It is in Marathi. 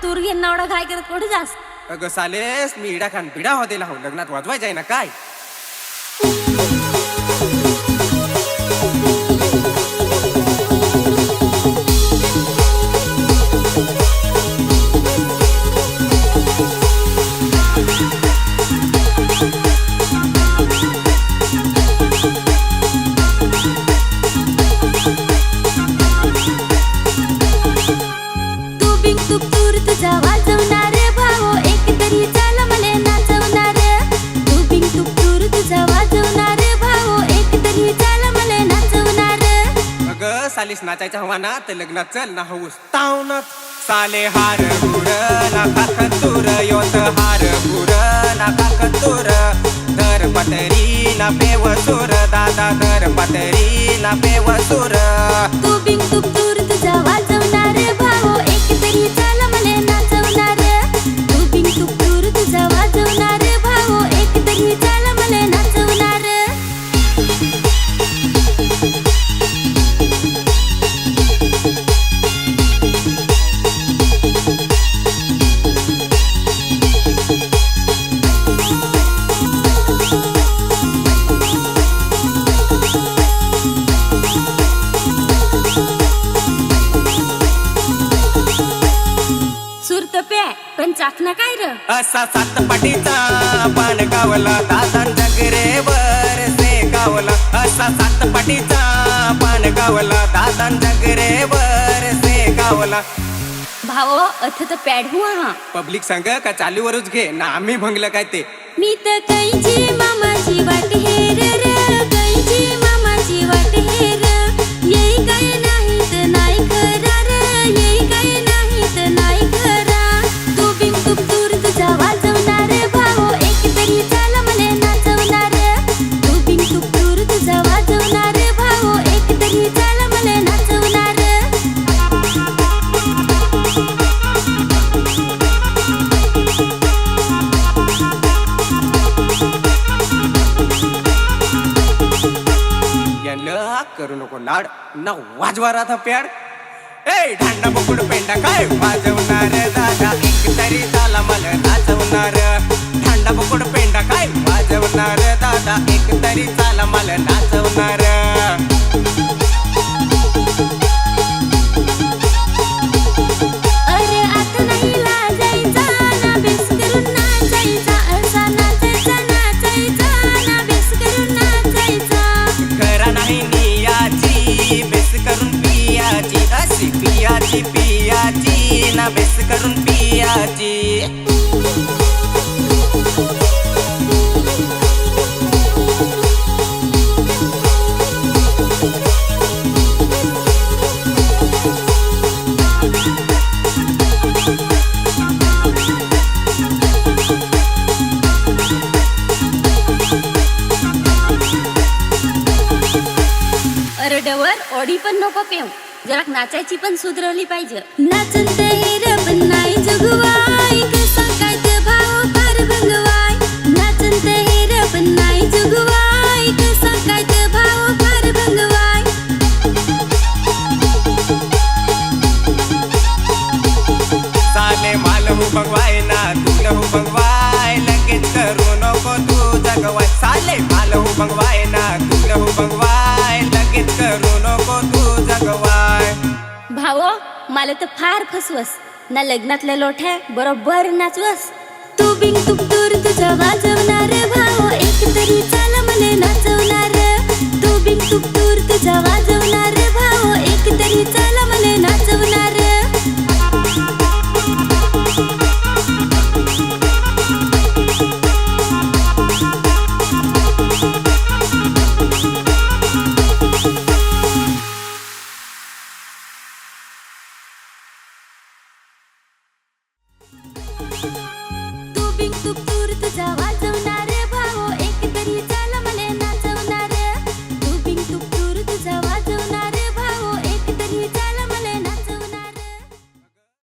तूर घेऊन एवढा काय करत कुठे जास अगं सालेस मी इडा खान पिढा होतेला हो लग्नात वाजवायचं आहे ना काय. सालीस नाचायचा हवा ना तर लग्नात चल ना हऊस तावनात साले हार बुर ना खाखतूर योत हार बुर ना खाखतूर धर पतरी ना पेवसूर दादा धर पतरी ना पेवसूर तू बिंग तू दूर तुझा वाजवणार भाऊ एक तरी चाल मले नाचवणार तू बिंग तू दूर तुझा वाजवणार भाऊ एक तरी चाल मले नाचवणार पण चाकणा काय र असा सात पाटीचा पान गावला दादा जगरेवर से गावला असा सात पाटीचा पान गावला दादा जगरेवर से गावला भाऊ अथ तर पॅड हुआ हा पब्लिक संग का चालूवरच घे ना आम्ही भंगलं काय ते मी तर कैची मामाची वाट हेर र कैची मामाची वाट हेर येई काय नाही तर नाही खरा र येई काय नाही तर नाही खरा तू बिंग तू दूर तुझा वाजवणार भाऊ एक तरी चाल मले नाचवणार तू बिंग तू दूर तुझा वाजवणार भाऊ एक तरी चाल मले नाचवणार करू नको लाड ना वाजवा राधा प्यार ए ढांडा बुकुड पेंडा काय वाजवणार दादा एक तरी झाला मला नाचवणार ढांडा बुकुड पेंडा काय वाजवणार दादा एक तरी झाला मला नाचवणार अरे आता नाही लाजायचा ना बेस करून नाचायचा असा नाचायचा नाचायचा ना बेस करून नाचायचा खरा नाही बेस करून पियाची अशी पियाची पियाची ना बेस करून पियाची अरडवर ओढी पण नको पेव जरा नाचायची पण सुधरवली पाहिजे नाचन हेर पण नाही जगवाय कसा काय ते भाव फार भंगवाय नाचन हेर पण नाही जगवाय कसा काय ते भाव फार भंगवाय साले माल हु भगवाय ना तुला हु भगवाय लगेच करू नको तू जगवाय साले माल हु भगवाय ना तुला हु भगवाय लगेच करू नको तू जगवाय भावो मला तर फार फसवस ना लग्नातल्या लोठ्या बरोबर नाचवस तू बिंग तू दूर तुझा वाजवणार भावो एक तरी चाल मले नाचवणार तू बिंग तू दूर तुझा वाजवणार भावो एक तरी चाल मले नाचवणार you.